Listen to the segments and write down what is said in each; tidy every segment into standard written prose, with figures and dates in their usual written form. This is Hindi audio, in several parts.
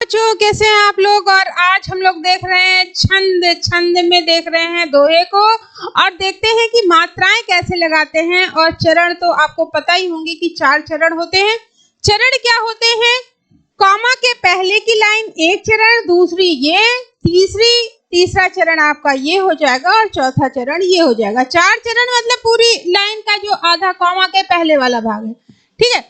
बच्चों कैसे हैं आप लोग। और आज हम लोग देख रहे हैं छंद छंद में देख रहे हैं दोहे को और देखते हैं कि मात्राएं कैसे लगाते हैं। और चरण तो आपको पता ही होंगे कि 4 चरण होते हैं। चरण क्या होते हैं? कॉमा के पहले की लाइन एक चरण, दूसरी ये, तीसरा चरण आपका ये हो जाएगा और चौथा चरण ये हो जाएगा। 4 चरण मतलब पूरी लाइन का जो आधा कॉमा के पहले वाला भाग है। ठीक है,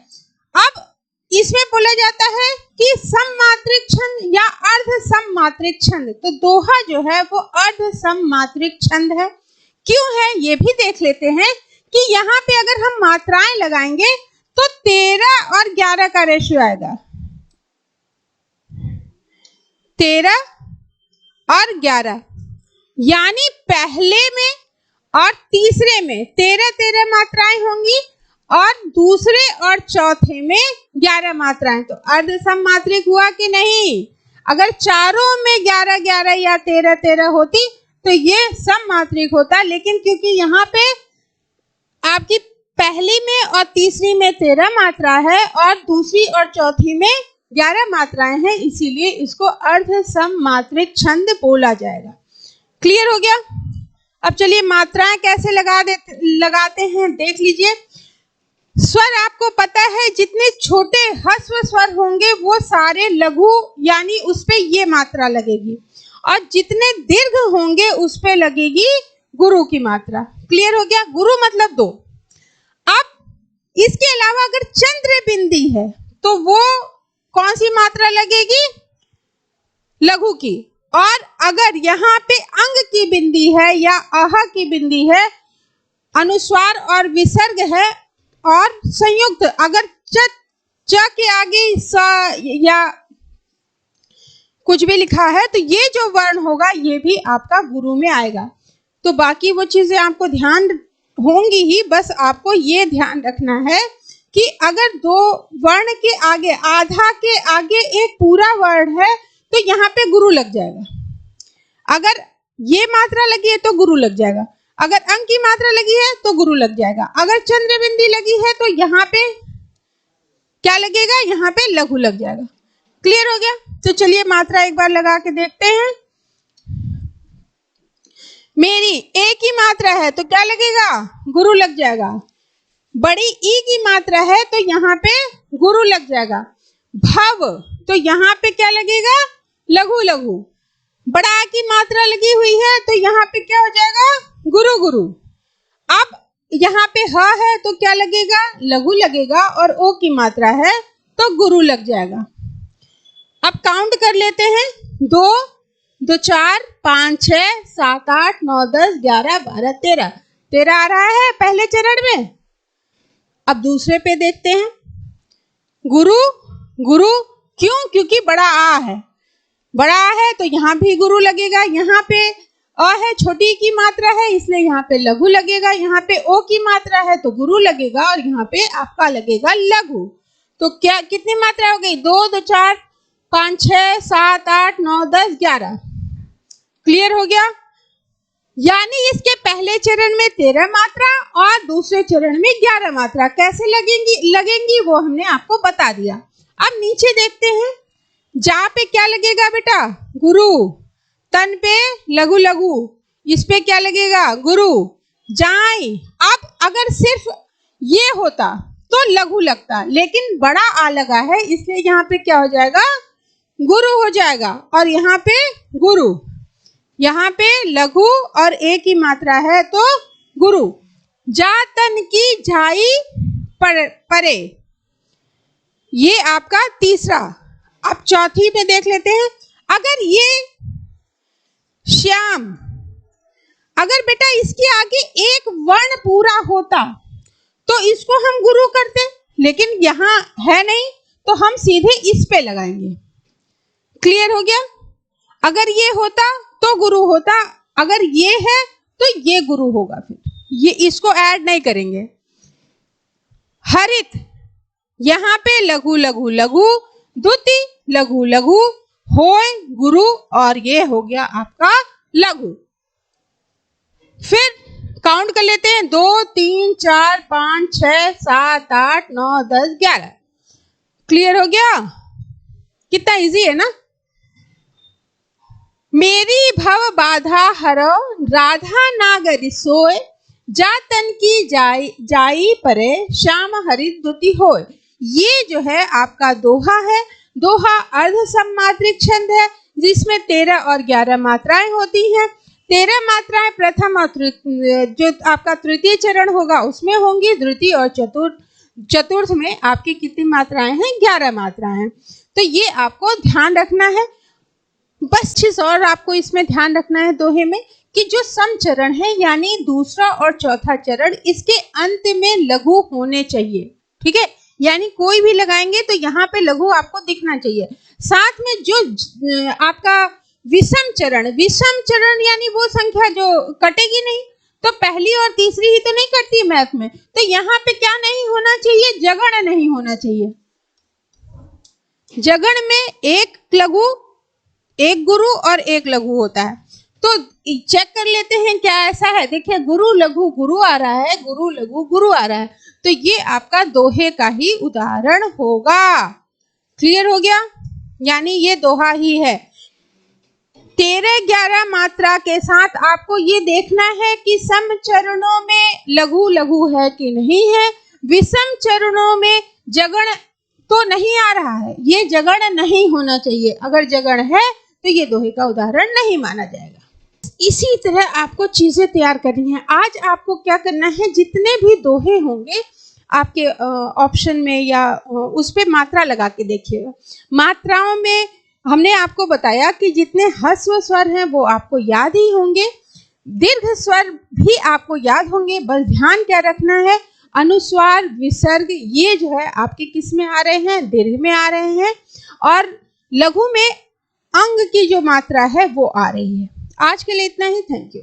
अब इसमें बोला जाता है कि सममात्रिक छंद या अर्ध सममात्रिक छंद। तो दोहा जो है वो अर्ध सममात्रिक छंद है। क्यों है ये भी देख लेते हैं कि यहाँ पे अगर हम मात्राएं लगाएंगे तो 13 और 11 का रेशियो आएगा। 13 और 11 यानी पहले में और तीसरे में 13 मात्राएं होंगी और दूसरे और चौथे में 11 मात्राएं। तो अर्ध सममात्रिक हुआ कि नहीं? अगर चारों में 11 या 13 होती तो ये सममात्रिक होता, लेकिन क्योंकि यहाँ पे आपकी पहली में और तीसरी में 13 मात्रा है और दूसरी और चौथी में 11 मात्राएं हैं, इसीलिए इसको अर्ध सममात्रिक छंद बोला जाएगा। क्लियर हो गया? अब चलिए मात्राएं कैसे लगाते हैं देख लीजिए। स्वर आपको पता है, जितने छोटे ह्रस्व स्वर होंगे वो सारे लघु यानी उस पे ये मात्रा लगेगी, और जितने दीर्घ होंगे उस पे लगेगी गुरु की मात्रा। क्लियर हो गया? गुरु मतलब 2। अब इसके अलावा अगर चंद्र बिंदी है तो वो कौन सी मात्रा लगेगी? लघु की। और अगर यहाँ पे अंग की बिंदी है या आह की बिंदी है, अनुस्वार और विसर्ग है और संयुक्त, अगर च के आगे स या कुछ भी लिखा है तो ये जो वर्ण होगा ये भी आपका गुरु में आएगा। तो बाकी वो चीजें आपको ध्यान होंगी ही, बस आपको ये ध्यान रखना है कि अगर 2 वर्ण के आगे, आधा के आगे एक पूरा वर्ण है तो यहाँ पे गुरु लग जाएगा। अगर ये मात्रा लगी है तो गुरु लग जाएगा, अगर अंक की मात्रा लगी है तो गुरु लग जाएगा, अगर चंद्र बिंदी लगी है तो यहाँ पे क्या लगेगा? यहाँ पे लघु लग जाएगा। क्लियर हो गया? तो चलिए मात्रा एक बार लगा के देखते हैं। मेरी ए की मात्रा है तो क्या लगेगा? गुरु लग जाएगा। बड़ी ई की मात्रा है तो यहाँ पे गुरु लग जाएगा। भव तो यहाँ पे क्या लगेगा? लघु लघु। बड़ा आ की मात्रा लगी हुई है तो यहाँ पे क्या हो जाएगा? गुरु गुरु। अब यहाँ पे ह है तो क्या लगेगा? लघु लगेगा, और ओ की मात्रा है तो गुरु लग जाएगा। अब काउंट कर लेते हैं। 2 2 4 5 6 7 8 9 10 11 12 13 13 आ रहा है पहले चरण में। अब दूसरे पे देखते हैं। गुरु गुरु क्यों? क्योंकि बड़ा आ है, बड़ा आ है तो यहाँ भी गुरु लगेगा। यहाँ पे अ है, छोटी की मात्रा है इसलिए यहाँ पे लघु लगेगा। यहाँ पे ओ की मात्रा है तो गुरु लगेगा, और यहाँ पे आपका लगेगा लघु। तो क्या कितनी मात्रा हो गई? 2 2 4 5 6 7 8 9 10 11। क्लियर हो गया? यानी इसके पहले चरण में 13 मात्रा और दूसरे चरण में 11 मात्रा कैसे लगेंगी वो हमने आपको बता दिया। अब नीचे देखते हैं। जा पे क्या लगेगा बेटा? गुरु। तन पे लघु लघु, इस पे क्या लगेगा? गुरु। जाए, अब अगर सिर्फ ये होता तो लघु लगता, लेकिन बड़ा आ लगा है इसलिए यहाँ पे क्या हो जाएगा? गुरु हो जाएगा। और यहाँ पे गुरु, यहाँ पे लघु और ए की मात्रा है तो गुरु। जा तन की झाई परे, ये आपका तीसरा। अब चौथी पे देख लेते हैं। अगर ये श्याम, अगर बेटा इसके आगे एक वर्ण पूरा होता तो इसको हम गुरु करते, लेकिन यहाँ है नहीं तो हम सीधे इस पे लगाएंगे। क्लियर हो गया? अगर ये होता तो गुरु होता, अगर ये है तो ये गुरु होगा, फिर ये इसको ऐड नहीं करेंगे। हरित, यहाँ पे लघु लघु लघु, द्वितीय लघु लघु, होय गुरु, और ये हो गया आपका लघु। फिर काउंट कर लेते हैं। 2 3 4 5 6 7 8 9 10 11। क्लियर हो गया? कितना इजी है ना। मेरी भव बाधा हरो, राधा नागरी सोय, जा तन की जाई परे, श्याम हरि दुति होय। ये जो है आपका दोहा है। दोहा अर्ध सम्मात्रिक छंद है जिसमें 13 और 11 मात्राएं होती हैं। 13 मात्राएं प्रथम और जो आपका तृतीय चरण होगा उसमें होंगी, द्वितीय और चतुर्थ में आपकी कितनी मात्राएं हैं? 11 मात्राएं हैं। तो ये आपको ध्यान रखना है। बस चीज और आपको इसमें ध्यान रखना है दोहे में कि जो सम चरण है यानी दूसरा और चौथा चरण, इसके अंत में लघु होने चाहिए। ठीक है, यानी कोई भी लगाएंगे तो यहाँ पे लघु आपको दिखना चाहिए। साथ में जो आपका विषम चरण यानी वो संख्या जो कटेगी नहीं, तो पहली और तीसरी ही तो नहीं कटती मैथ में, तो यहाँ पे क्या नहीं होना चाहिए? जगण नहीं होना चाहिए। जगण में एक लघु, एक गुरु और एक लघु होता है। तो चेक कर लेते हैं क्या ऐसा है। देखिए, गुरु लघु गुरु आ रहा है, गुरु लघु गुरु आ रहा है, तो ये आपका दोहे का ही उदाहरण होगा। क्लियर हो गया? यानी ये दोहा ही है। 13-11 मात्रा के साथ आपको ये देखना है कि सम चरणों में लघु लघु है कि नहीं है। विषम चरणों में जगण तो नहीं आ रहा है, ये जगण नहीं होना चाहिए। अगर जगण है तो ये दोहे का उदाहरण नहीं माना जाएगा। इसी तरह आपको चीजें तैयार करनी है। आज आपको क्या करना है, जितने भी दोहे होंगे आपके ऑप्शन में या उस पे मात्रा लगा के देखिएगा। मात्राओं में हमने आपको बताया कि जितने ह्रस्व स्वर हैं वो आपको याद ही होंगे, दीर्घ स्वर भी आपको याद होंगे। बस ध्यान क्या रखना है, अनुस्वार विसर्ग ये जो है आपके किस में आ रहे हैं? दीर्घ में आ रहे हैं। और लघु में अंग की जो मात्रा है वो आ रही है। आज के लिए इतना ही। Thank you.